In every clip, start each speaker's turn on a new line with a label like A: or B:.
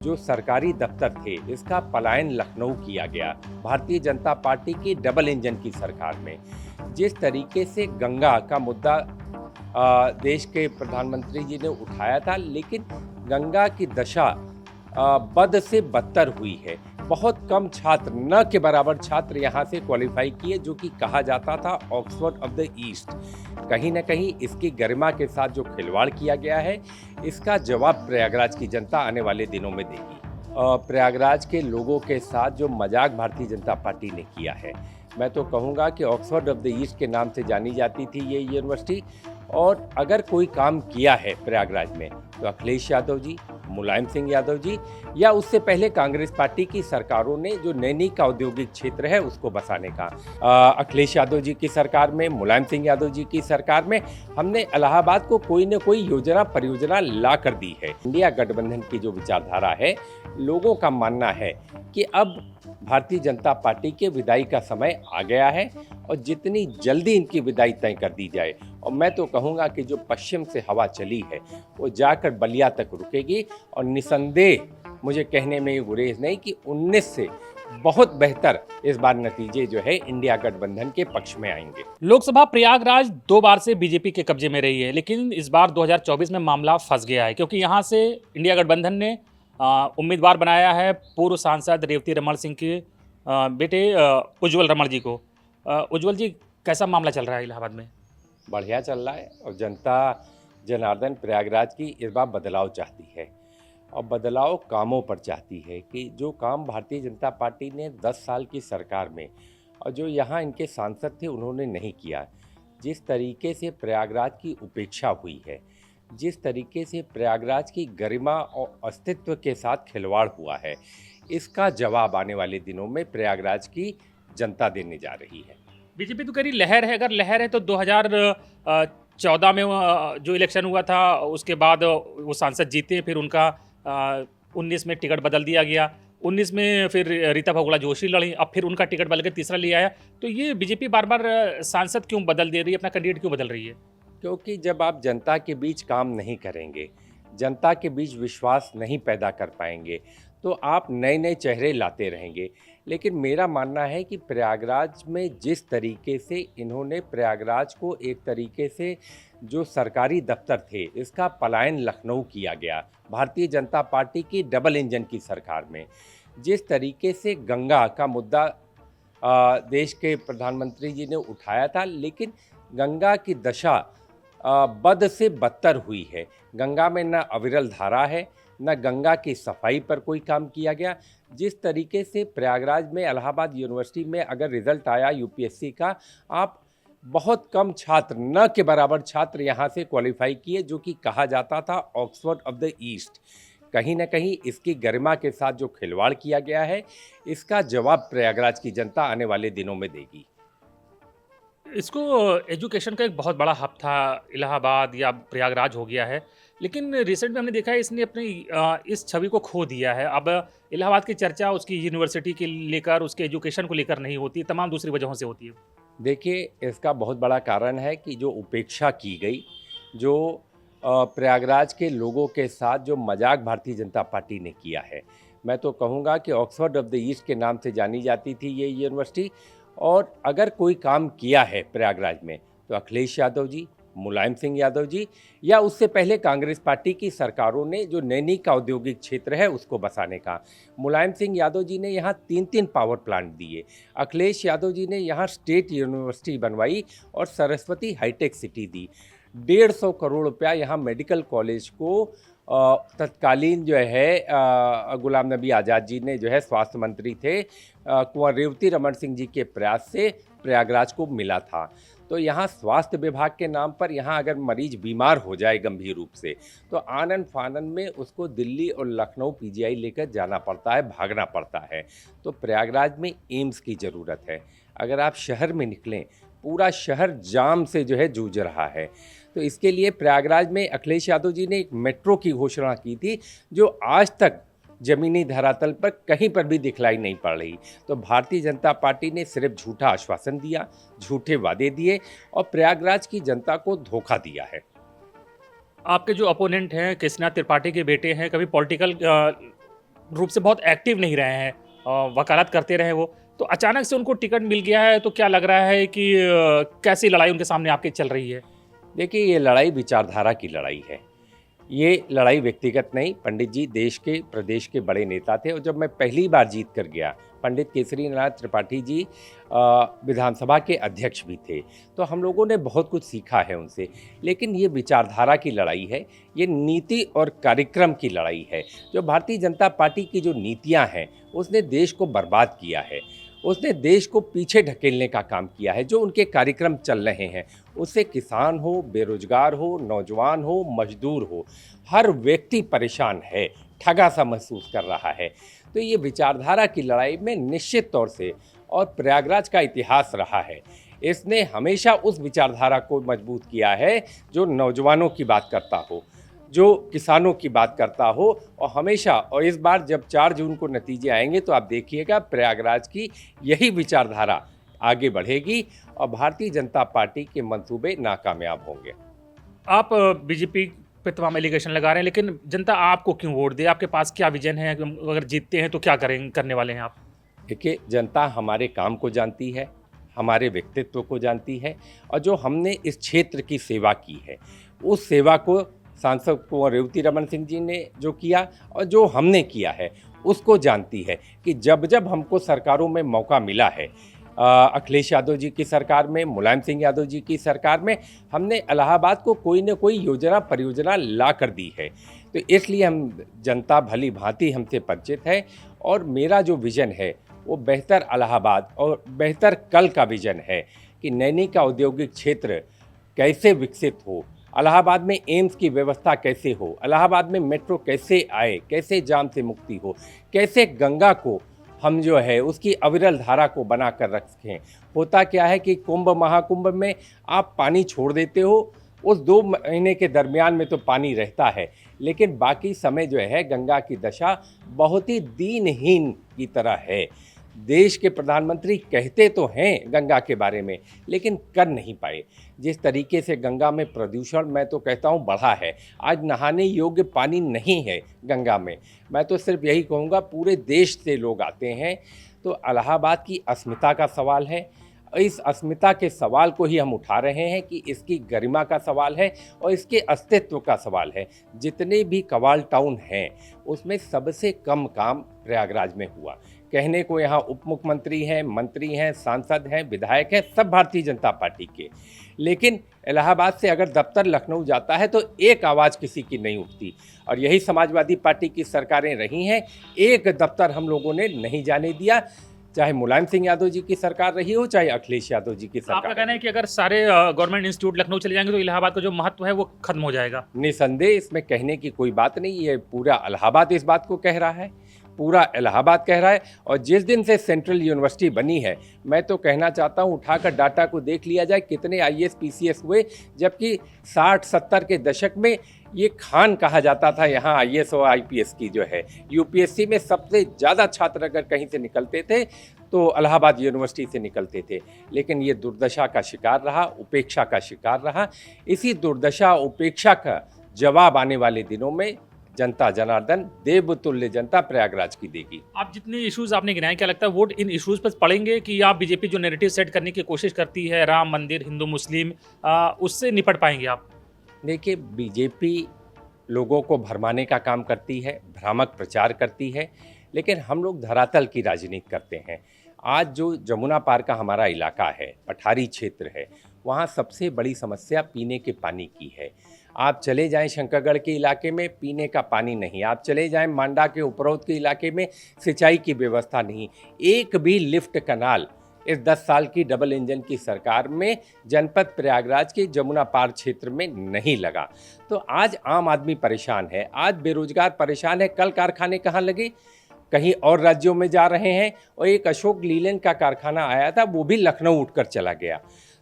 A: जो सरकारी दफ्तर थे इसका पलायन लखनऊ किया गया भारतीय जनता पार्टी की डबल इंजन की सरकार में। जिस तरीके से गंगा का मुद्दा देश के प्रधानमंत्री जी ने उठाया था, लेकिन गंगा की दशा बद से बदतर हुई है। बहुत कम छात्र, न के बराबर छात्र यहाँ से क्वालिफाई किए, जो कि कहा जाता था ऑक्सफोर्ड ऑफ द ईस्ट। कहीं ना कहीं इसकी गरिमा के साथ जो खिलवाड़ किया गया है, इसका जवाब प्रयागराज की जनता आने वाले दिनों में देगी। प्रयागराज के लोगों के साथ जो मजाक भारतीय जनता पार्टी ने किया है, मैं तो कहूँगा कि ऑक्सफोर्ड ऑफ द ईस्ट के नाम से जानी जाती थी ये यूनिवर्सिटी। और अगर कोई काम किया है प्रयागराज में तो अखिलेश यादव जी, मुलायम सिंह यादव जी, या उससे पहले कांग्रेस पार्टी की सरकारों ने जो नैनी का औद्योगिक क्षेत्र है उसको बसाने का, अखिलेश यादव जी की सरकार में, मुलायम सिंह यादव जी की सरकार में हमने इलाहाबाद को कोई न कोई योजना परियोजना ला कर दी है। इंडिया गठबंधन की जो विचारधारा है, लोगों का मानना है कि अब भारतीय जनता पार्टी के विदाई का समय आ गया है और जितनी जल्दी इनकी विदाई तय कर दी जाए। और मैं तो कहूँगा कि जो पश्चिम से हवा चली है वो जाकर बलिया तक रुकेगी और निसंदेह मुझे कहने में ये गुरेज नहीं कि 19 से बहुत बेहतर इस बार नतीजे जो है इंडिया गठबंधन के पक्ष में आएंगे।
B: लोकसभा प्रयागराज 2 बार से बीजेपी के कब्जे में रही है, लेकिन इस बार 2024 में मामला फंस गया है, क्योंकि यहाँ से इंडिया गठबंधन ने उम्मीदवार बनाया है पूर्व सांसद रेवती रमण सिंह के बेटे उज्जवल रमण जी को। उज्जवल जी, कैसा मामला चल रहा है इलाहाबाद में?
A: बढ़िया चल रहा है और जनता जनार्दन प्रयागराज की इस बार बदलाव चाहती है और बदलाव कामों पर चाहती है कि जो काम भारतीय जनता पार्टी ने 10 साल की सरकार में और जो यहाँ इनके सांसद थे उन्होंने नहीं किया। जिस तरीके से प्रयागराज की उपेक्षा हुई है, जिस तरीके से प्रयागराज की गरिमा और अस्तित्व के साथ खिलवाड़ हुआ है, इसका जवाब आने वाले दिनों में प्रयागराज की जनता देने जा रही है।
B: बीजेपी तो कह रही लहर है, अगर लहर है तो 2014 में जो इलेक्शन हुआ था उसके बाद वो सांसद जीते, फिर उनका 19 में टिकट बदल दिया गया, 19 में फिर रीता बहुगुणा जोशी लड़ी, अब फिर उनका टिकट बदल के तीसरा ले आया। तो ये बीजेपी बार बार सांसद क्यों बदल दे रही है, अपना कैंडिडेट क्यों बदल रही है?
A: क्योंकि जब आप जनता के बीच काम नहीं करेंगे, जनता के बीच विश्वास नहीं पैदा कर पाएंगे, तो आप नए नए चेहरे लाते रहेंगे। लेकिन मेरा मानना है कि प्रयागराज में जिस तरीके से इन्होंने प्रयागराज को एक तरीके से जो सरकारी दफ्तर थे इसका पलायन लखनऊ किया गया भारतीय जनता पार्टी की डबल इंजन की सरकार में। जिस तरीके से गंगा का मुद्दा देश के प्रधानमंत्री जी ने उठाया था, लेकिन गंगा की दशा बद से बदतर हुई है। गंगा में न अविरल धारा है, न गंगा की सफाई पर कोई काम किया गया। जिस तरीके से प्रयागराज में इलाहाबाद यूनिवर्सिटी में अगर रिजल्ट आया यूपीएससी का, आप बहुत कम छात्र, न के बराबर छात्र यहाँ से क्वालिफाई किए, जो कि कहा जाता था ऑक्सफोर्ड ऑफ द ईस्ट। कहीं ना कहीं इसकी गरिमा के साथ जो खिलवाड़ किया गया है, इसका जवाब प्रयागराज की जनता आने वाले दिनों में देगी।
B: इसको एजुकेशन का एक बहुत बड़ा हब था इलाहाबाद या प्रयागराज हो गया है, लेकिन रिसेंट में हमने देखा है इसने अपनी इस छवि को खो दिया है। अब इलाहाबाद की चर्चा उसकी यूनिवर्सिटी के लेकर, उसके एजुकेशन को लेकर नहीं होती, तमाम दूसरी वजहों से होती है।
A: देखिए, इसका बहुत बड़ा कारण है कि जो उपेक्षा की गई, जो प्रयागराज के लोगों के साथ जो मजाक भारतीय जनता पार्टी ने किया है। मैं तो कहूँगा कि ऑक्सफोर्ड ऑफ द ईस्ट के नाम से जानी जाती थी ये यूनिवर्सिटी। और अगर कोई काम किया है प्रयागराज में तो अखिलेश यादव जी, मुलायम सिंह यादव जी, या उससे पहले कांग्रेस पार्टी की सरकारों ने जो नैनी का औद्योगिक क्षेत्र है उसको बसाने का। मुलायम सिंह यादव जी ने यहाँ 3-3 पावर प्लांट दिए। अखिलेश यादव जी ने यहाँ स्टेट यूनिवर्सिटी बनवाई और सरस्वती हाईटेक सिटी दी। 150 करोड़ रुपया यहाँ मेडिकल कॉलेज को तत्कालीन जो है गुलाम नबी आज़ाद जी ने, जो है स्वास्थ्य मंत्री थे, कुंवर रेवती रमण सिंह जी के प्रयास से प्रयागराज को मिला था। तो यहाँ स्वास्थ्य विभाग के नाम पर यहाँ अगर मरीज बीमार हो जाए गंभीर रूप से, तो आनन फानन में उसको दिल्ली और लखनऊ पीजीआई लेकर जाना पड़ता है, भागना पड़ता है। तो प्रयागराज में एम्स की ज़रूरत है। अगर आप शहर में निकलें, पूरा शहर जाम से जो है जूझ रहा है। तो इसके लिए प्रयागराज में अखिलेश यादव जी ने एक मेट्रो की घोषणा की थी, जो आज तक जमीनी धरातल पर कहीं पर भी दिखलाई नहीं पड़ रही। तो भारतीय जनता पार्टी ने सिर्फ झूठा आश्वासन दिया, झूठे वादे दिए और प्रयागराज की जनता को धोखा दिया है।
B: आपके जो अपोनेंट हैं, कृष्णा त्रिपाठी के बेटे हैं, कभी पॉलिटिकल रूप से बहुत एक्टिव नहीं रहे हैं, वकालत करते रहे वो, तो अचानक से उनको टिकट मिल गया है, तो क्या लग रहा है कि कैसी लड़ाई उनके सामने आपकी चल रही है?
A: देखिए, ये लड़ाई विचारधारा की लड़ाई है। ये लड़ाई व्यक्तिगत नहीं, पंडित जी देश के प्रदेश के बड़े नेता थे और जब मैं पहली बार जीत कर गया, पंडित केसरी नाथ त्रिपाठी जी विधानसभा के अध्यक्ष भी थे, तो हम लोगों ने बहुत कुछ सीखा है उनसे। लेकिन ये विचारधारा की लड़ाई है, ये नीति और कार्यक्रम की लड़ाई है। जो भारतीय जनता पार्टी की जो नीतियां हैं, उसने देश को बर्बाद किया है, उसने देश को पीछे ढकेलने का काम किया है। जो उनके कार्यक्रम चल रहे हैं, उससे किसान हो, बेरोजगार हो, नौजवान हो, मजदूर हो, हर व्यक्ति परेशान है, ठगा सा महसूस कर रहा है। तो ये विचारधारा की लड़ाई में निश्चित तौर से, और प्रयागराज का इतिहास रहा है, इसने हमेशा उस विचारधारा को मजबूत किया है जो नौजवानों की बात करता हो, जो किसानों की बात करता हो। और हमेशा, और इस बार जब 4 जून को नतीजे आएंगे तो आप देखिएगा प्रयागराज की यही विचारधारा आगे बढ़ेगी और भारतीय जनता पार्टी के मंसूबे नाकामयाब होंगे।
B: आप बीजेपी पे तमाम एलिगेशन लगा रहे हैं, लेकिन जनता आपको क्यों वोट दे? आपके पास क्या विजन है? अगर जीतते हैं तो क्या करने वाले हैं आप?
A: देखिए, जनता हमारे काम को जानती है, हमारे व्यक्तित्व को जानती है, और जो हमने इस क्षेत्र की सेवा की है, उस सेवा को सांसद कुंवर रेवती रमन सिंह जी ने जो किया और जो हमने किया है, उसको जानती है कि जब जब हमको सरकारों में मौका मिला है, अखिलेश यादव जी की सरकार में, मुलायम सिंह यादव जी की सरकार में, हमने इलाहाबाद को कोई न कोई योजना परियोजना ला कर दी है। तो इसलिए हम, जनता भली भांति हमसे परिचित है, और मेरा जो विज़न है वो बेहतर इलाहाबाद और बेहतर कल का विज़न है कि नैनी का औद्योगिक क्षेत्र कैसे विकसित हो, इलाहाबाद में एम्स की व्यवस्था कैसे हो, इलाहाबाद में मेट्रो कैसे आए, कैसे जाम से मुक्ति हो, कैसे गंगा को हम जो है उसकी अविरल धारा को बना कर रखें। होता क्या है कि कुंभ महाकुंभ में आप पानी छोड़ देते हो, उस 2 महीने के दरमियान में तो पानी रहता है, लेकिन बाकी समय जो है गंगा की दशा बहुत ही दीनहीन की तरह है। देश के प्रधानमंत्री कहते तो हैं गंगा के बारे में, लेकिन कर नहीं पाए। जिस तरीके से गंगा में प्रदूषण, मैं तो कहता हूँ, बढ़ा है, आज नहाने योग्य पानी नहीं है गंगा में। मैं तो सिर्फ यही कहूँगा, पूरे देश से लोग आते हैं, तो इलाहाबाद की अस्मिता का सवाल है। इस अस्मिता के सवाल को ही हम उठा रहे हैं कि इसकी गरिमा का सवाल है और इसके अस्तित्व का सवाल है। जितने भी कवाल टाउन हैं, उसमें सबसे कम काम प्रयागराज में हुआ। कहने को यहाँ उप मुख्यमंत्री हैं, मंत्री हैं, सांसद हैं, विधायक हैं, सब भारतीय जनता पार्टी के, लेकिन इलाहाबाद से अगर दफ्तर लखनऊ जाता है तो एक आवाज़ किसी की नहीं उठती। और यही समाजवादी पार्टी की सरकारें रही हैं, एक दफ्तर हम लोगों ने नहीं जाने दिया, चाहे मुलायम सिंह यादव जी की सरकार रही हो, चाहे अखिलेश यादव जी की सरकार।
B: आपका कहना है कि अगर सारे गवर्नमेंट इंस्टीट्यूट लखनऊ चले जाएंगे तो इलाहाबाद का जो महत्व है वो खत्म हो जाएगा?
A: निसंदेह, इसमें कहने की कोई बात नहीं है। पूरा इलाहाबाद इस बात को कह रहा है, पूरा इलाहाबाद कह रहा है। और जिस दिन से सेंट्रल यूनिवर्सिटी बनी है, मैं तो कहना चाहता हूँ, उठाकर डाटा को देख लिया जाए कितने IAS PCS हुए, जबकि 60-70 के दशक में ये खान कहा जाता था यहाँ IAS और IPS की जो है। UPSC में सबसे ज़्यादा छात्र अगर कहीं से निकलते थे तो इलाहाबाद यूनिवर्सिटी से निकलते थे, लेकिन ये दुर्दशा का शिकार रहा, उपेक्षा का शिकार रहा। इसी दुर्दशा उपेक्षा का जवाब आने वाले दिनों में जनता जनार्दन, देवतुल्य जनता प्रयागराज की देगी।
B: आप जितने इश्यूज आपने गिनाए, क्या लगता है वोट इन इश्यूज पर पड़ेंगे कि आप बीजेपी जो नैरेटिव सेट करने की कोशिश करती है, राम मंदिर, हिंदू मुस्लिम, उससे निपट पाएंगे आप?
A: देखिए, बीजेपी लोगों को भरमाने का काम करती है, भ्रामक प्रचार करती है, लेकिन हम लोग धरातल की राजनीति करते हैं। आज जो जमुना पार का हमारा इलाका है, पठारी क्षेत्र है, वहाँ सबसे बड़ी समस्या पीने के पानी की है। आप चले जाएं शंकरगढ़ के इलाके में, पीने का पानी नहीं। आप चले जाएं मांडा के उपरोक्त के इलाके में, सिंचाई की व्यवस्था नहीं। एक भी लिफ्ट कनाल इस 10 साल की डबल इंजन की सरकार में जनपद प्रयागराज के जमुना पार क्षेत्र में नहीं लगा। तो आज आम आदमी परेशान है, आज बेरोजगार परेशान है। कल कारखाने कहाँ लगे? कहीं और राज्यों में जा रहे हैं। और एक अशोक लीलैंड का कारखाना आया था, वो भी लखनऊ उठकर चला गया।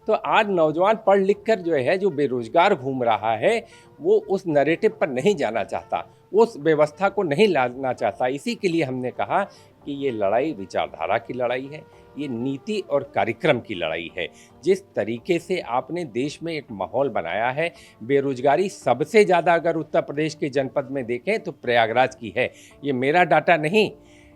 A: तो आज नौजवान पढ़ लिख कर जो है, जो बेरोजगार घूम रहा है, वो उस नैरेटिव पर नहीं जाना चाहता। उस व्यवस्था को नहीं लाना चाहता। इसी के लिए हमने कहा कि ये लड़ाई विचारधारा की लड़ाई है, ये नीति और कार्यक्रम की लड़ाई है। जिस तरीके से आपने देश में एक माहौल बनाया है, बेरोजगारी सबसे ज़्यादा अगर उत्तर प्रदेश के जनपद में देखें तो प्रयागराज की है। ये मेरा डाटा नहीं,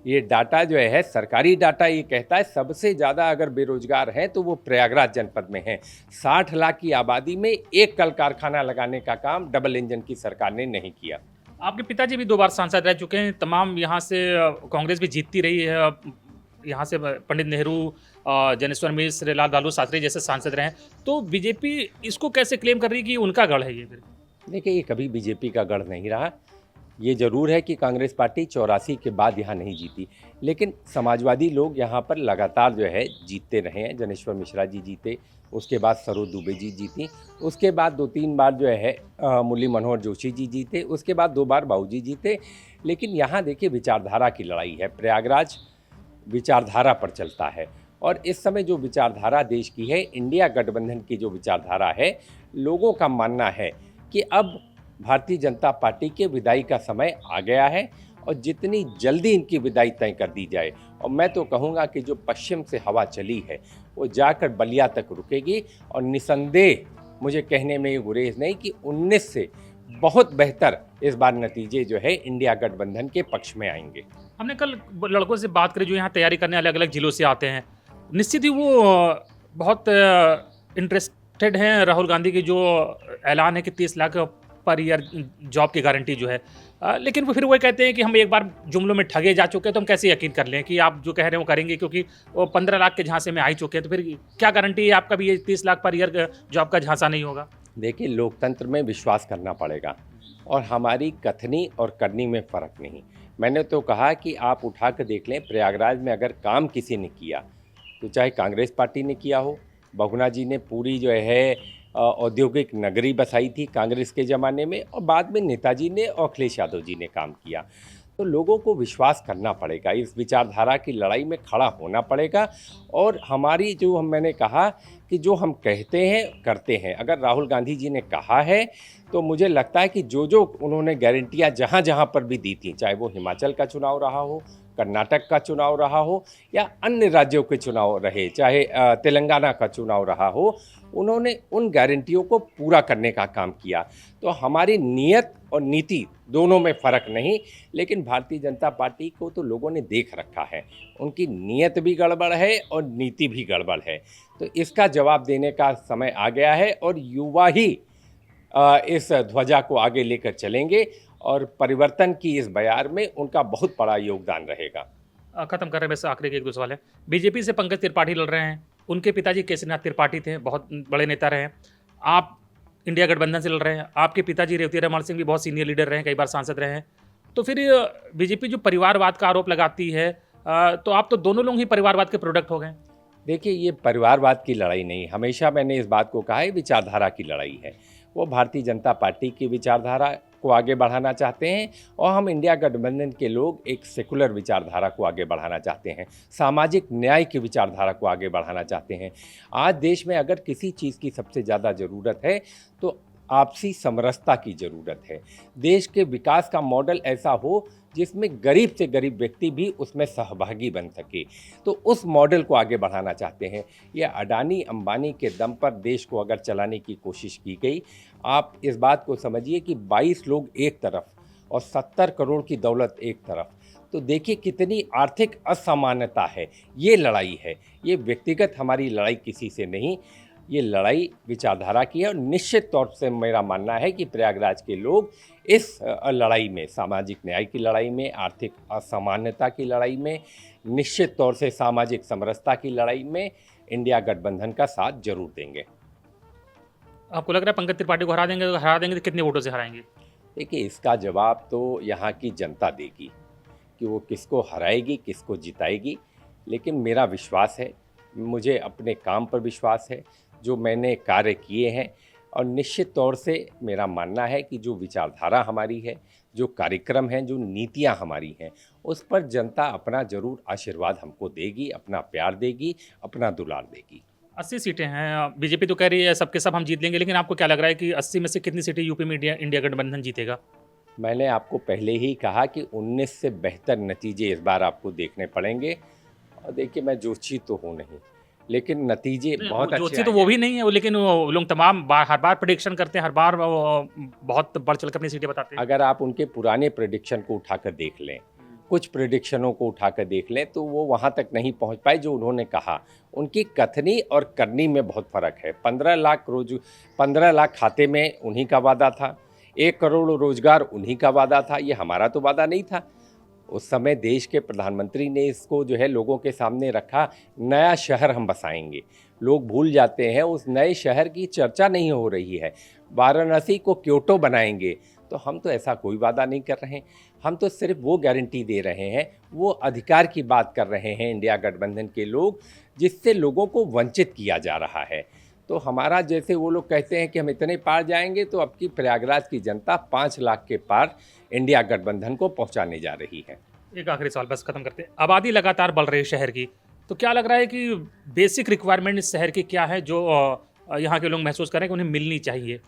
A: ये डाटा जो है सरकारी डाटा ये कहता है सबसे ज़्यादा अगर बेरोजगार हैं तो वो प्रयागराज जनपद में हैं। 60 लाख की आबादी में एक कल कारखाना लगाने का काम डबल इंजन की सरकार ने नहीं किया।
B: आपके पिताजी भी 2 बार सांसद रह चुके हैं, तमाम यहाँ से कांग्रेस भी जीतती रही है। यहाँ से पंडित नेहरू, जनेश्वर मिश्र, लाल बहादुर शास्त्री जैसे सांसद रहे हैं। तो बीजेपी इसको कैसे क्लेम कर रही है कि उनका गढ़ है ये फिर?
A: देखिए, ये कभी बीजेपी का गढ़ नहीं रहा। ये ज़रूर है कि कांग्रेस पार्टी 84 के बाद यहाँ नहीं जीती, लेकिन समाजवादी लोग यहाँ पर लगातार जो है जीतते रहे हैं। जनेश्वर मिश्रा जी जीते, उसके बाद सरोज दुबे जी जीती, उसके बाद 2-3 बार जो है मुरली मनोहर जोशी जी जीते, उसके बाद 2 बार बाबूजी जीते। लेकिन यहाँ देखिए विचारधारा की लड़ाई है। प्रयागराज विचारधारा पर चलता है और इस समय जो विचारधारा देश की है, इंडिया गठबंधन की जो विचारधारा है, लोगों का मानना है कि अब भारतीय जनता पार्टी के विदाई का समय आ गया है और जितनी जल्दी इनकी विदाई तय कर दी जाए। और मैं तो कहूँगा कि जो पश्चिम से हवा चली है वो जाकर बलिया तक रुकेगी और निसंदेह मुझे कहने में ये गुरेज नहीं कि 19 से बहुत बेहतर इस बार नतीजे जो है इंडिया गठबंधन के पक्ष में आएंगे।
B: हमने कल लड़कों से बात करी जो यहाँ तैयारी करने अलग अलग जिलों से आते हैं। निश्चित ही वो बहुत इंटरेस्टेड हैं राहुल गांधी की जो ऐलान है कि 30 लाख पर ईयर जॉब की गारंटी जो है। लेकिन वो फिर वही कहते हैं कि हम एक बार जुमलों में ठगे जा चुके हैं, तो हम कैसे यकीन कर लें कि आप जो कह रहे हैं वो करेंगे, क्योंकि वो 15 लाख के झांसे में आ ही चुके हैं। तो फिर क्या गारंटी है आपका भी ये 30 लाख पर ईयर जॉब का झांसा नहीं होगा?
A: देखिए, लोकतंत्र में विश्वास करना पड़ेगा और हमारी कथनी और करनी में फ़र्क नहीं। मैंने तो कहा कि आप उठा कर देख लें, प्रयागराज में अगर काम किसी ने किया तो चाहे कांग्रेस पार्टी ने किया हो। बहुगुणा जी ने पूरी जो है औद्योगिक नगरी बसाई थी कांग्रेस के ज़माने में, और बाद में नेताजी ने और अखिलेश यादव जी ने काम किया। तो लोगों को विश्वास करना पड़ेगा, इस विचारधारा की लड़ाई में खड़ा होना पड़ेगा। और हमारी जो मैंने कहा कि जो हम कहते हैं करते हैं। अगर राहुल गांधी जी ने कहा है तो मुझे लगता है कि जो जो उन्होंने गारंटियाँ जहाँ जहाँ पर भी दी थी, चाहे वो हिमाचल का चुनाव रहा हो, कर्नाटक का चुनाव रहा हो या अन्य राज्यों के चुनाव रहे, चाहे तेलंगाना का चुनाव रहा हो, उन्होंने उन गारंटियों को पूरा करने का काम किया। तो हमारी नीयत और नीति दोनों में फ़र्क नहीं, लेकिन भारतीय जनता पार्टी को तो लोगों ने देख रखा है, उनकी नीयत भी गड़बड़ है और नीति भी गड़बड़ है। तो इसका जवाब देने का समय आ गया है और युवा ही इस ध्वजा को आगे लेकर चलेंगे और परिवर्तन की इस बयार में उनका बहुत बड़ा योगदान रहेगा।
B: खत्म कर रहे हैं, वैसे आखिरी के एक दो सवाल है। बीजेपी से पंकज त्रिपाठी लड़ रहे हैं, उनके पिताजी केसरीनाथ त्रिपाठी थे, बहुत बड़े नेता रहे हैं। आप इंडिया गठबंधन से लड़ रहे हैं, आपके पिताजी रेवती रमन सिंह भी बहुत सीनियर लीडर रहे हैं, कई बार सांसद रहे हैं। तो फिर बीजेपी जो परिवारवाद का आरोप लगाती है, तो आप तो दोनों लोग ही परिवारवाद के प्रोडक्ट हो गए।
A: देखिए, ये परिवारवाद की लड़ाई नहीं, हमेशा मैंने इस बात को कहा है, विचारधारा की लड़ाई है। वो भारतीय जनता पार्टी की विचारधारा को आगे बढ़ाना चाहते हैं और हम इंडिया गठबंधन के लोग एक सेकुलर विचारधारा को आगे बढ़ाना चाहते हैं, सामाजिक न्याय की विचारधारा को आगे बढ़ाना चाहते हैं। आज देश में अगर किसी चीज़ की सबसे ज़्यादा ज़रूरत है तो आपसी समरसता की ज़रूरत है। देश के विकास का मॉडल ऐसा हो जिसमें गरीब से गरीब व्यक्ति भी उसमें सहभागी बन सके, तो उस मॉडल को आगे बढ़ाना चाहते हैं। ये अडानी अंबानी के दम पर देश को अगर चलाने की कोशिश की गई, आप इस बात को समझिए कि 22 लोग एक तरफ और 70 करोड़ की दौलत एक तरफ, तो देखिए कितनी आर्थिक असमानता है। ये लड़ाई है, ये व्यक्तिगत हमारी लड़ाई किसी से नहीं, ये लड़ाई विचारधारा की है। और निश्चित तौर से मेरा मानना है कि प्रयागराज के लोग इस लड़ाई में, सामाजिक न्याय की लड़ाई में, आर्थिक असमानता की लड़ाई में, निश्चित तौर से सामाजिक समरसता की लड़ाई में इंडिया गठबंधन का साथ जरूर देंगे।
B: आपको लग रहा है पंकज त्रिपाठी को हरा देंगे? तो हरा देंगे तो कितने वोटों से हराएंगे?
A: देखिए, इसका जवाब तो यहाँ की जनता देगी कि वो किसको हराएगी, किसको जिताएगी। लेकिन मेरा विश्वास है, मुझे अपने काम पर विश्वास है, जो मैंने कार्य किए हैं, और निश्चित तौर से मेरा मानना है कि जो विचारधारा हमारी है, जो कार्यक्रम हैं, जो नीतियां हमारी हैं, उस पर जनता अपना ज़रूर आशीर्वाद हमको देगी, अपना प्यार देगी, अपना दुलार देगी।
B: 80 सीटें हैं, बीजेपी तो कह रही है सबके सब हम जीत लेंगे, लेकिन आपको क्या लग रहा है कि 80 में से कितनी सीटें यूपी में इंडिया गठबंधन जीतेगा?
A: मैंने आपको पहले ही कहा कि 19 से बेहतर नतीजे इस बार आपको देखने पड़ेंगे। और देखिए, मैं जोशी तो हूँ नहीं, लेकिन नतीजे बहुत अच्छे
B: ज्योतिषी तो
A: आए
B: वो
A: हैं।
B: भी नहीं है, लेकिन वो लोग हर बार प्रिडिक्शन करते हैं, हर बार बहुत बढ़ चढ़ कर अपनी सीटें बताते हैं।
A: अगर आप उनके पुराने प्रिडिक्शन को उठाकर देख लें, कुछ प्रिडिक्शनों को उठाकर देख लें, तो वो वहाँ तक नहीं पहुँच पाए जो उन्होंने कहा। उनकी कथनी और करनी में बहुत फ़र्क है। 15 लाख खाते में उन्हीं का वादा था, 1 करोड़ रोजगार उन्हीं का वादा था, ये हमारा तो वादा नहीं था। उस समय देश के प्रधानमंत्री ने इसको जो है लोगों के सामने रखा, नया शहर हम बसाएंगे। लोग भूल जाते हैं, उस नए शहर की चर्चा नहीं हो रही है। वाराणसी को क्योटो बनाएंगे, तो हम तो ऐसा कोई वादा नहीं कर रहे हैं। हम तो सिर्फ वो गारंटी दे रहे हैं, वो अधिकार की बात कर रहे हैं इंडिया गठबंधन के लोग, जिससे लोगों को वंचित किया जा रहा है। तो हमारा, जैसे वो लोग कहते हैं कि हम इतने पार जाएंगे, तो अब की प्रयागराज की जनता 5 लाख के पार इंडिया गठबंधन को पहुंचाने जा रही है।
B: एक आखिरी सवाल बस खत्म करते हैं। आबादी लगातार बढ़ रही है शहर की, तो क्या लग रहा है कि बेसिक रिक्वायरमेंट इस शहर की क्या है जो यहाँ के लोग महसूस करें कि उन्हें मिलनी चाहिए?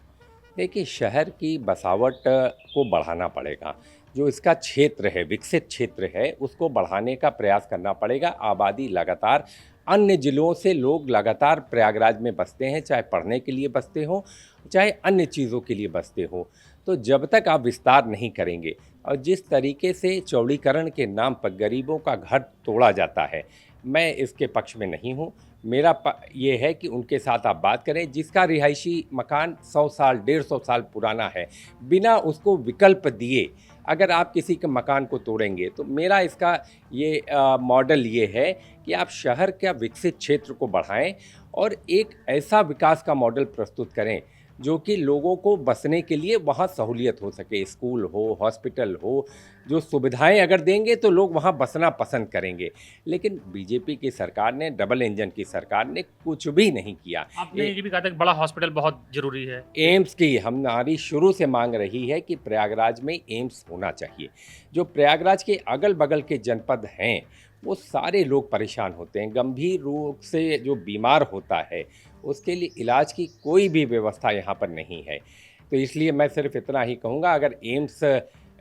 A: देखिए, शहर की बसावट को बढ़ाना पड़ेगा। जो इसका क्षेत्र है, विकसित क्षेत्र है, उसको बढ़ाने का प्रयास करना पड़ेगा। आबादी लगातार, अन्य ज़िलों से लोग लगातार प्रयागराज में बसते हैं, चाहे पढ़ने के लिए बसते हों, चाहे अन्य चीज़ों के लिए बसते हों। तो जब तक आप विस्तार नहीं करेंगे, और जिस तरीके से चौड़ीकरण के नाम पर गरीबों का घर तोड़ा जाता है, मैं इसके पक्ष में नहीं हूँ। ये है कि उनके साथ आप बात करें, जिसका रिहायशी मकान 100 साल, 150 साल पुराना है, बिना उसको विकल्प दिए अगर आप किसी के मकान को तोड़ेंगे, तो मेरा इसका ये मॉडल ये है कि आप शहर का विकसित क्षेत्र को बढ़ाएं और एक ऐसा विकास का मॉडल प्रस्तुत करें जो कि लोगों को बसने के लिए वहाँ सहूलियत हो सके। स्कूल हो, हॉस्पिटल हो, जो सुविधाएं अगर देंगे तो लोग वहाँ बसना पसंद करेंगे। लेकिन बीजेपी की सरकार ने, डबल इंजन की सरकार ने कुछ भी नहीं किया।
B: आपने ये भी कहा था कि बड़ा हॉस्पिटल बहुत जरूरी है।
A: एम्स की हमारी शुरू से मांग रही है कि प्रयागराज में एम्स होना चाहिए। जो प्रयागराज के अगल बगल के जनपद हैं, वो सारे लोग परेशान होते हैं। गंभीर रोग से जो बीमार होता है, उसके लिए इलाज की कोई भी व्यवस्था यहाँ पर नहीं है। तो इसलिए मैं सिर्फ इतना ही कहूँगा, अगर एम्स,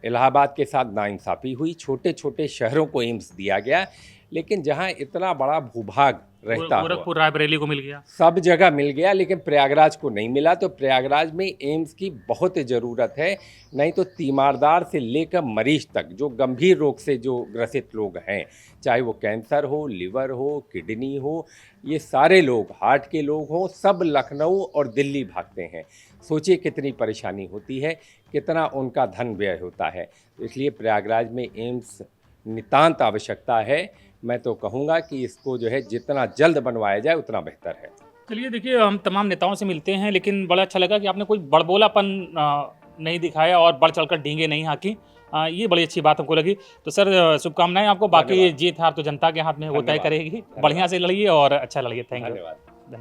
A: इलाहाबाद के साथ नाइंसाफ़ी हुई, छोटे छोटे शहरों को एम्स दिया गया, लेकिन जहाँ इतना बड़ा भूभाग रहता हुआ
B: गोरखपुर, रायबरेली को मिल गया।
A: सब जगह मिल गया, लेकिन प्रयागराज को नहीं मिला। तो प्रयागराज में एम्स की बहुत ज़रूरत है। नहीं तो तीमारदार से लेकर मरीज तक, जो गंभीर रोग से जो ग्रसित लोग हैं, चाहे वो कैंसर हो, लिवर हो, किडनी हो, ये सारे लोग, हार्ट के लोग हों, सब लखनऊ और दिल्ली भागते हैं। सोचिए कितनी परेशानी होती है, कितना उनका धन व्यय होता है। इसलिए प्रयागराज में एम्स नितांत आवश्यकता है। मैं तो कहूँगा कि इसको जो है जितना जल्द बनवाया जाए उतना बेहतर है।
B: चलिए देखिए, हम तमाम नेताओं से मिलते हैं, लेकिन बड़ा अच्छा लगा कि आपने कोई बड़बोलापन नहीं दिखाया और बढ़ चढ़कर डींगे नहीं हाँकी। ये बड़ी अच्छी बात हमको लगी। तो सर, शुभकामनाएं आपको। बाकी
A: धन्यवाद।
B: जीत हार तो जनता के हाथ में है, वो तय
A: धन्यवाद।
B: करेगी।
A: धन्यवाद।
B: बढ़िया से लड़िए और अच्छा लड़िए। Thank you.
A: धन्यवाद।